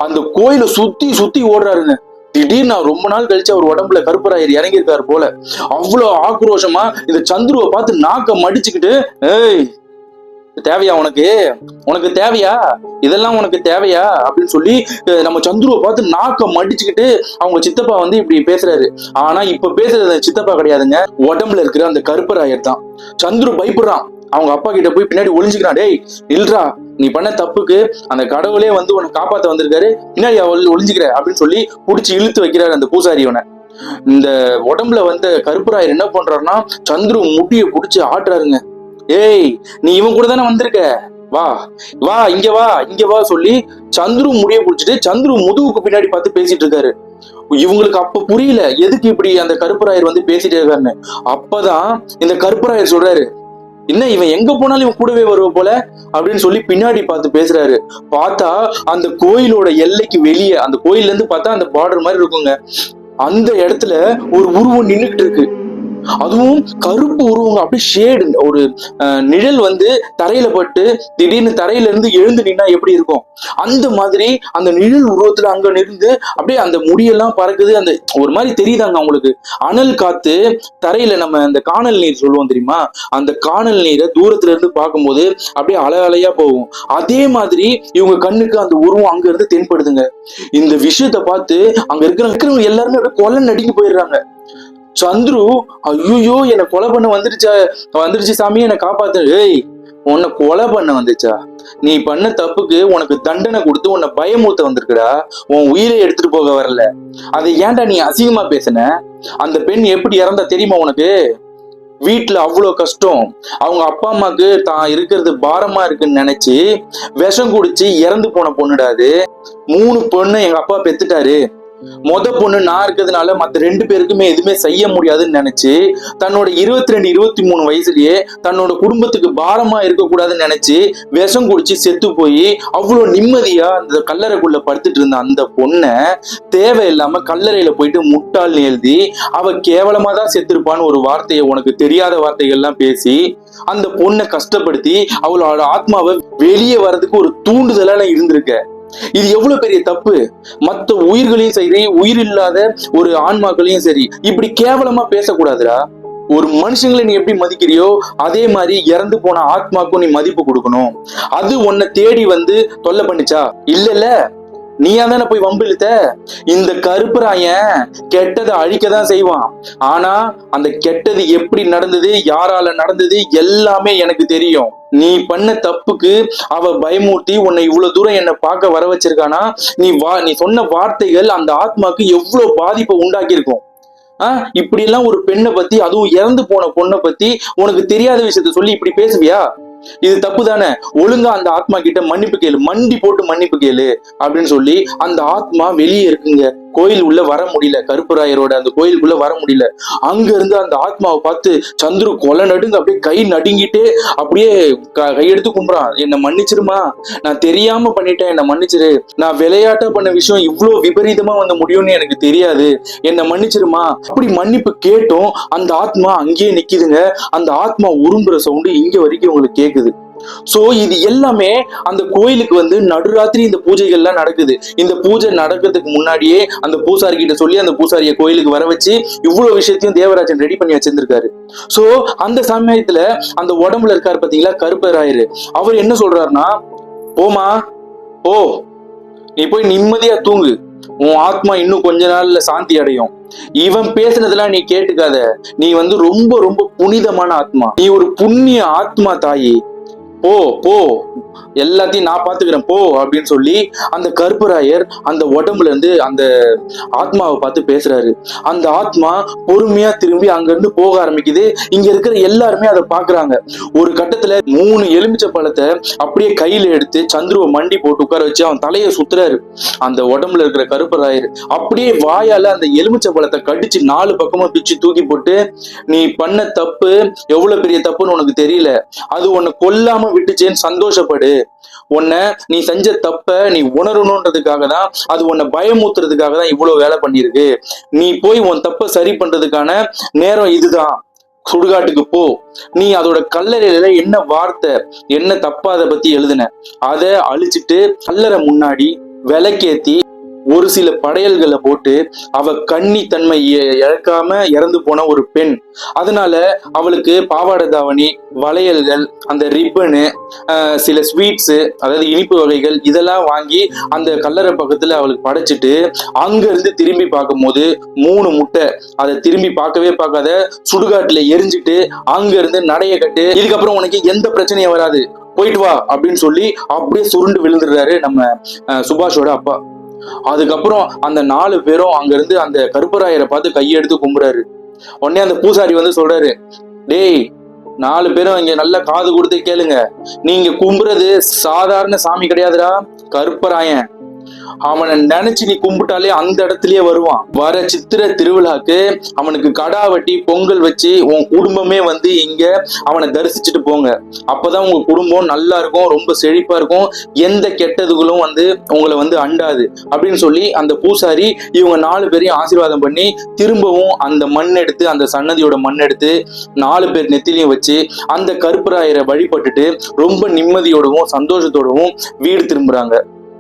அந்த கோயில சுத்தி சுத்தி ஓடுறாருங்க. திடீர்னு நான் ரொம்ப நாள் கழிச்சு அவர் உடம்புல கருப்பராயர் இறங்கியிருக்காரு போல. அவ்வளவு ஆக்ரோஷமா இந்த சந்துருவை பார்த்து நாக்க மடிச்சுக்கிட்டு, ஏய் தேவையா உனக்கு? உனக்கு தேவையா? இதெல்லாம் உனக்கு தேவையா அப்படின்னு சொல்லி நம்ம சந்துருவை பார்த்து நாக்க மடிச்சுக்கிட்டு அவங்க சித்தப்பா வந்து இப்படி பேசுறாரு. ஆனா இப்ப பேசுறது சித்தப்பா கிடையாதுங்க, உடம்புல இருக்கிற அந்த கருப்பராயர் தான். சந்துரு பயப்படுறான். அவங்க அப்பா கிட்ட போய் பின்னாடி ஒளிஞ்சுக்கிறான். டேய் நில்றா, நீ பண்ண தப்புக்கு அந்த கடவுளே வந்து உன்னை காப்பாத்த வந்திருக்காரு, பின்னாடி ஒளிஞ்சுக்கிற அப்படின்னு சொல்லி புடிச்சு இழுத்து வைக்கிறாரு அந்த பூசாரியவனை. இந்த உடம்புல வந்த கருப்பராயர் என்ன பண்றாருன்னா சந்துரு முடிய புடிச்சு ஆட்டுறாருங்க. ஏய் நீ இவன் கூட தானே வந்திருக்க, வா வா இங்க வா இங்க வா சொல்லி சந்துரு முடிய புடிச்சிட்டு சந்துரு முதுகுக்கு பின்னாடி பார்த்து பேசிட்டு இருக்காரு. இவங்களுக்கு அப்ப புரியல எதுக்கு இப்படி அந்த கருப்பராயர் வந்து பேசிட்டே இருக்காருன்னு. அப்பதான் இந்த கருப்பராயர் சொல்றாரு, என்ன இவன் எங்க போனாலும் இவன் கூடவே வருவ போல அப்படின்னு சொல்லி பின்னாடி பார்த்து பேசுறாரு. பார்த்தா அந்த கோயிலோட எல்லைக்கு வெளியே, அந்த கோயில்ல இருந்து பார்த்தா அந்த பார்டர் மாதிரி இருக்குங்க, அந்த இடத்துல ஒரு உருவம் நின்றுகிட்டு இருக்கு. அதுவும் கருப்பு உருவங்க. அப்படியே ஷேடு, ஒரு நிழல் வந்து தரையில பட்டு திடீர்னு தரையில இருந்து எழுந்து நின்னா எப்படி இருக்கும், அந்த மாதிரி அந்த நிழல் உருவத்துல அங்க நின்று அப்படியே அந்த முடியெல்லாம் பறக்குது. அந்த ஒரு மாதிரி தெரியுதாங்க அவங்களுக்கு. அனல் காத்து தரையில, நம்ம அந்த காணல் நீர் சொல்லுவோம் தெரியுமா, அந்த காணல் நீரை தூரத்துல இருந்து பார்க்கும்போது அப்படியே அலையா போகும். அதே மாதிரி இவங்க கண்ணுக்கு அந்த உருவம் அங்க இருந்து தென்படுதுங்க. இந்த விஷயத்த பார்த்து அங்க இருக்கிறவங்க எல்லாருமே அப்படியே கொலை நடுங்கி போயிடுறாங்க. சந்துரு, ஐயோ என்னை கொலை பண்ண வந்துருச்சு சாமி, என்னை காப்பாத்து. ஏய் உன்னை கொலை பண்ண வந்துச்சா? நீ பண்ண தப்புக்கு உனக்கு தண்டனை கொடுத்து உன்னை பயமூத்த வந்திருக்குடா, உன் உயிரை எடுத்துட்டு போக வரல. அதை ஏன்டா நீ அசிங்கமா பேசுன? அந்த பெண் எப்படி இறந்தா தெரியுமா உனக்கு? வீட்டுல அவ்வளவு கஷ்டம், அவங்க அப்பா அம்மாக்கு தான் இருக்கிறது பாரமா இருக்குன்னு நினைச்சு விஷம் குடிச்சு இறந்து போன பொண்ணுடாது. 3 பொண்ணு எங்க அப்பா பெத்துட்டாரு, பொண்ணு நான் இருக்கிறதுனால மத்த 2 பேருக்குமே எதுவுமே செய்ய முடியாதுன்னு நினைச்சு தன்னோட 22 23 வயசுலயே தன்னோட குடும்பத்துக்கு பாரமா இருக்கக்கூடாதுன்னு நினைச்சு விஷம் குடிச்சு செத்து போய் அவ்வளவு நிம்மதியா அந்த கல்லறைக்குள்ள படுத்துட்டு இருந்த அந்த பொண்ணை தேவையில்லாம கல்லறையில போயிட்டு முட்டாள்னு எழுதி அவ கேவலமா தான் செத்துருப்பான்னு ஒரு வார்த்தையை, உனக்கு தெரியாத வார்த்தைகள்லாம் பேசி அந்த பொண்ணை கஷ்டப்படுத்தி அவளோட ஆத்மாவை வெளியே வர்றதுக்கு ஒரு தூண்டுதலான இருந்திருக்க. இது எவ்வளவு பெரிய தப்பு. மத்த உயிர்களையும் சரி, உயிர் இல்லாத ஒரு ஆன்மாக்களையும் சரி இப்படி கேவலமா பேசக்கூடாதுடா. ஒரு மனுஷங்களை நீ எப்படி மதிக்கிறியோ அதே மாதிரி இறந்து போன ஆத்மாக்கும் நீ மதிப்பு கொடுக்கணும். அது உன்னை தேடி வந்து தொல்லை பண்ணிச்சா? இல்ல நீயா தானே போய் வம்பு இழுத்த. இந்த கருப்பராயன் கெட்டதை அழிக்கதான் செய்வான். ஆனா அந்த கெட்டது எப்படி நடந்தது, யாரால நடந்தது எல்லாமே எனக்கு தெரியும். நீ பண்ண தப்புக்கு அவ பயமூர்த்தி உன்னை இவ்வளவு தூரம் என்னை பார்க்க வர வச்சிருக்கானா, நீ சொன்ன வார்த்தைகள் அந்த ஆத்மாக்கு எவ்வளவு பாதிப்பை உண்டாக்கி இருக்கும். இப்படி எல்லாம் ஒரு பெண்ணை பத்தி, அதுவும் இறந்து போன பொண்ணை பத்தி உனக்கு தெரியாத விஷயத்த சொல்லி இப்படி பேசுவியா? இது தப்பு தானே. ஒழுங்கா அந்த ஆத்மா கிட்ட மன்னிப்பு கேளு, மண்டி போட்டு மன்னிப்பு கேளு அப்படின்னு சொல்லி அந்த ஆத்மா வெளியே இருக்குங்க. கோயில் உள்ள வர முடியல, கருப்பராயரோட அந்த கோயிலுக்குள்ள வர முடியல. அங்க இருந்து அந்த ஆத்மாவை பார்த்து சந்துரு கொலை நடுங்க அப்படியே கை நடுங்கிட்டு அப்படியே கையெடுத்து கும்புறான். என்னை மன்னிச்சிருமா, நான் தெரியாம பண்ணிட்டேன், என்னை மன்னிச்சிரு, நான் விளையாட்டா பண்ண விஷயம் இவ்வளவு விபரீதமா வந்து முடியும்னு எனக்கு தெரியாது, என்னை மன்னிச்சிருமா. அப்படி மன்னிப்பு கேட்டும் அந்த ஆத்மா அங்கேயே நிக்குதுங்க. அந்த ஆத்மா உரும்புற சவுண்டு இங்க வரைக்கும் உங்களுக்கு கேக்குது. சோ இது எல்லாமே அந்த கோயிலுக்கு வந்து நடுராத்திரி இந்த பூஜைகள் எல்லாம் நடக்குது. இந்த பூஜை நடக்கிறதுக்கு முன்னாடியே அந்த பூசாரி கிட்ட சொல்லி அந்த பூசாரிய கோயிலுக்கு வர வச்சு இவ்வளவு விஷயத்தையும் தேவராஜன் ரெடி பண்ணி வச்சிருந்திருக்காரு. சோ அந்த சமயத்துல அந்த உடம்புல இருக்காரு பாத்தீங்களா கருப்பராயரு, அவர் என்ன சொல்றாருன்னா, போமா போ, நீ போய் நிம்மதியா தூங்கு, உன் ஆத்மா இன்னும் கொஞ்ச நாள்ல சாந்தி அடையும். இவன் பேசுனதெல்லாம் நீ கேட்டுக்காத, நீ வந்து ரொம்ப ரொம்ப புனிதமான ஆத்மா, நீ ஒரு புண்ணிய ஆத்மா தாயி, போ போ, எல்லாத்தையும் நான் பாத்துக்கிறேன் போ அப்படின்னு சொல்லி அந்த கருப்பராயர் அந்த உடம்புல இருந்து அந்த ஆத்மாவை பார்த்து பேசுறாரு. அந்த ஆத்மா பொறுமையா திரும்பி அங்க இருந்து போக ஆரம்பிக்குது. இங்க இருக்கிற எல்லாருமே அதை பாக்குறாங்க. ஒரு கட்டத்துல 3 எலுமிச்சை பழத்தை அப்படியே கையில எடுத்து சந்துருவை மண்டி போட்டு உட்கார வச்சு அவன் தலையை சுத்துறாரு. அந்த உடம்புல இருக்கிற கருப்பராயர் அப்படியே வாயால அந்த எலுமிச்சை பழத்தை கடிச்சு 4 பக்கமும் பிச்சு தூக்கி போட்டு, நீ பண்ண தப்பு எவ்வளவு பெரிய தப்புன்னு உனக்கு தெரியல, அது உன்னை கொல்லாம விட்டுச்சேன்னு சந்தோஷப்படு. உன்னை நீ செஞ்ச தப்ப நீ உணரணும்ன்றதுக்காக தான், அது உன்னை பயமுத்துறதுக்காக தான் இவ்வளவு வேலை பண்ணிருக்கு. நீ போய் உன் தப்ப சரி பண்றதுக்கான நேரம் இதுதான். சுடுகாட்டுக்கு போ, நீ அதோட கல்லறையில என்ன வார்த்தை என்ன தப்பா அதை பத்தி எழுதுன அதை அழிச்சிட்டு கல்லறை முன்னாடி விளக்கேத்தி ஒரு சில படையல்களை போட்டு, அவ கன்னி தன்மை இழக்காம இறந்து போன ஒரு பெண், அதனால அவளுக்கு பாவாடை தாவணி, வளையல்கள், அந்த ரிப்பனு, சில ஸ்வீட்ஸு அதாவது இனிப்பு வகைகள் இதெல்லாம் வாங்கி அந்த கல்லறை பக்கத்துல அவளுக்கு படைச்சிட்டு அங்க இருந்து திரும்பி பார்க்கும் போது 3 முட்டை, அதை திரும்பி பார்க்கவே பார்க்காத சுடுகாட்டுல எரிஞ்சிட்டு அங்க இருந்து நடைய கட்டு, இதுக்கப்புறம் உனக்கு எந்த பிரச்சனையும் வராது, போயிட்டு வா அப்படின்னு சொல்லி அப்படியே சுருண்டு விழுந்துடுறாரு நம்ம சுபாஷோட அப்பா. அதுக்கப்புறம் அந்த 4 பேரும் அங்க இருந்து அந்த கருப்பராயரை பார்த்து கையெடுத்து கும்புறாரு. உடனே அந்த பூசாரி வந்து சொல்றாரு, டேய் 4 பேரும் இங்க நல்ல காது கொடுத்து கேளுங்க, நீங்க கும்புறது சாதாரண சாமி கிடையாதுடா, கருப்பராயன். அவனை நினைச்சு நீ கும்பிட்டாலே அந்த இடத்துலயே வருவான். வர சித்திரை திருவிழாக்கு அவனுக்கு கடா வெட்டி பொங்கல் வச்சு உன் குடும்பமே வந்து இங்க அவனை தரிசிச்சுட்டு போங்க. அப்பதான் உங்க குடும்பம் நல்லா இருக்கும், ரொம்ப செழிப்பா இருக்கும், எந்த கெட்டதுகளும் வந்து உங்களை வந்து அண்டாது அப்படின்னு சொல்லி அந்த பூசாரி இவங்க 4 பேரையும் ஆசீர்வாதம் பண்ணி திரும்பவும் அந்த மண் எடுத்து, அந்த சன்னதியோட மண் எடுத்து 4 பேர் நெத்திலையும் வச்சு அந்த கருப்பராயரை வழிபட்டுட்டு ரொம்ப நிம்மதியோடவும் சந்தோஷத்தோடவும் வீடு திரும்புறாங்க.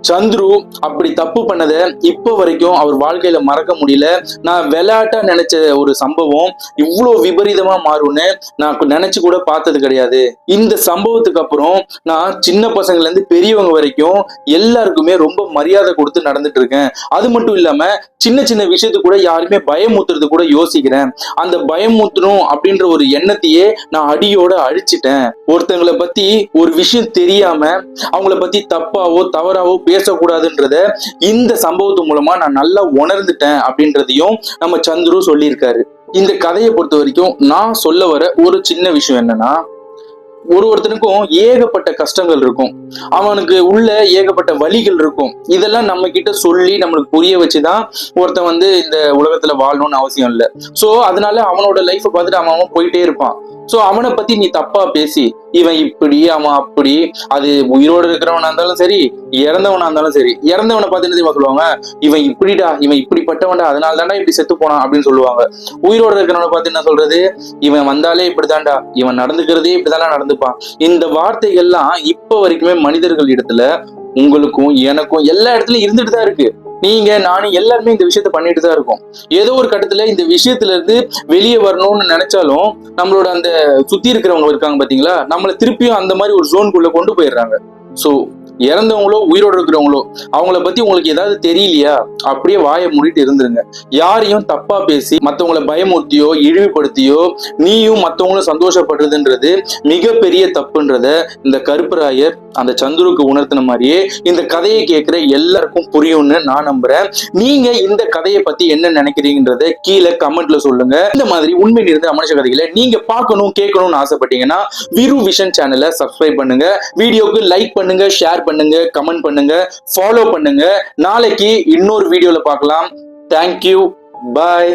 சந்துரு அப்படி தப்பு பண்ணத இப்ப வரைக்கும் அவர் வாழ்க்கையில மறக்க முடியல. நான் விளையாட்டா நினைச்ச ஒரு சம்பவம் இவ்வளவு விபரீதமா மாறும்னு நான் நினைச்சு கூட பார்த்தது கிடையாது. இந்த சம்பவத்துக்கு அப்புறம் நான் சின்ன பசங்கள்ல இருந்து பெரியவங்க வரைக்கும் எல்லாருக்குமே ரொம்ப மரியாதை கொடுத்து நடந்துட்டு இருக்கேன். அது மட்டும் இல்லாம சின்ன சின்ன விஷயத்துக்கு கூட யாருமே பயமுத்துறது கூட யோசிக்கிறேன். அந்த பயமுத்தணும் அப்படின்ற ஒரு எண்ணத்தையே நான் அடியோட அழிச்சிட்டேன். ஒருத்தங்களை பத்தி ஒரு விஷயம் தெரியாம அவங்கள பத்தி தப்பாவோ தவறாவோ பேசக்கூடாதுன்றத இந்த சம்பவத்து மூலமா நான் நல்லா உணர்ந்துட்டேன் அப்படின்றதையும் நம்ம சந்துரு சொல்லியிருக்காரு. இந்த கதையை பொறுத்த வரைக்கும் நான் சொல்ல வர ஒரு சின்ன விஷயம் என்னன்னா, ஒருத்தனுக்கும் ஏகப்பட்ட கஷ்டங்கள் இருக்கும், அவனுக்கு உள்ள ஏகப்பட்ட வலிகள் இருக்கும். இதெல்லாம் நம்ம கிட்ட சொல்லி நம்மளுக்கு புரிய வச்சுதான் ஒருத்தன் இந்த உலகத்துல வாழணும்னு அவசியம் இல்லை. சோ அதனால அவனோட லைஃப் பார்த்துட்டு அவன் போயிட்டே இருப்பான். சோ அவனை பத்தி நீ தப்பா பேசி இவன் இப்படி அவன் அப்படி, அது உயிரோடு இருக்கிறவனா இருந்தாலும் சரி இறந்தவனா இருந்தாலும் சரி, இறந்தவனை பார்த்து என்ன சொல்லுவாங்க, இவன் இப்படிடா இவன் இப்படிப்பட்டவன்டா அதனால தாண்டா இப்படி செத்து போனான் அப்படின்னு சொல்லுவாங்க. உயிரோடு இருக்கிறவனை பார்த்து என்ன சொல்றது, இவன் வந்தாலே இப்படிதான்டா, இவன் நடந்துக்கிறதே இப்படிதான்டா நடந்துப்பான். இந்த வார்த்தைகள்லாம் இப்ப வரைக்குமே மனிதர்கள் இடத்துல உங்களுக்கும் எனக்கும் எல்லா இடத்துலயும் இருந்துட்டு தான் இருக்கு. நீங்க நானும் எல்லாருமே இந்த விஷயத்த பண்ணிட்டு தான் இருக்கோம். ஏதோ ஒரு கட்டத்துல இந்த விஷயத்துல இருந்து வெளியே வரணும்னு நினைச்சாலும் நம்மளோட அந்த சுத்தி இருக்கிறவங்க இருக்காங்க பாத்தீங்களா, நம்மள திருப்பியும் அந்த மாதிரி ஒரு ஜோனுக்குள்ள கொண்டு போயிடுறாங்க. சோ இறந்தவங்களோ உயிரோடு இருக்கிறவங்களோ அவங்கள பத்தி உங்களுக்கு ஏதாவது தெரியலையா, அப்படியே வாயை மூடிட்டு இருந்துருங்க. யாரையும் தப்பா பேசி மத்தவங்களை பயமுறுத்தியோ இழிவுபடுத்தியோ நீயும் மத்தவங்களும் சந்தோஷப்படுறதுன்றது மிகப்பெரிய தப்புன்றத இந்த கருப்பராயர் அந்த சந்துருக்கு உணர்த்தின மாதிரியே இந்த கதையை கேட்கிற எல்லாருக்கும் புரியும்னு நான் நம்புறேன். நீங்க இந்த கதையை பத்தி என்ன நினைக்கிறீங்கன்றத கீழே கமெண்ட்ல சொல்லுங்க. இந்த மாதிரி உண்மை நிறைந்த அமனுஷ கதைகளை நீங்க பார்க்கணும் கேட்கணும்னு ஆசைப்பட்டீங்கன்னா விரு விஷன் சேனலை சப்ஸ்கிரைப் பண்ணுங்க, வீடியோக்கு லைக் பண்ணுங்க, ஷேர் பண்ணுங்க, கமெண்ட் பண்ணுங்க, ஃபாலோ பண்ணுங்க. நாளைக்கு இன்னொரு வீடியோல பார்க்கலாம். தேங்க்யூ, பாய்.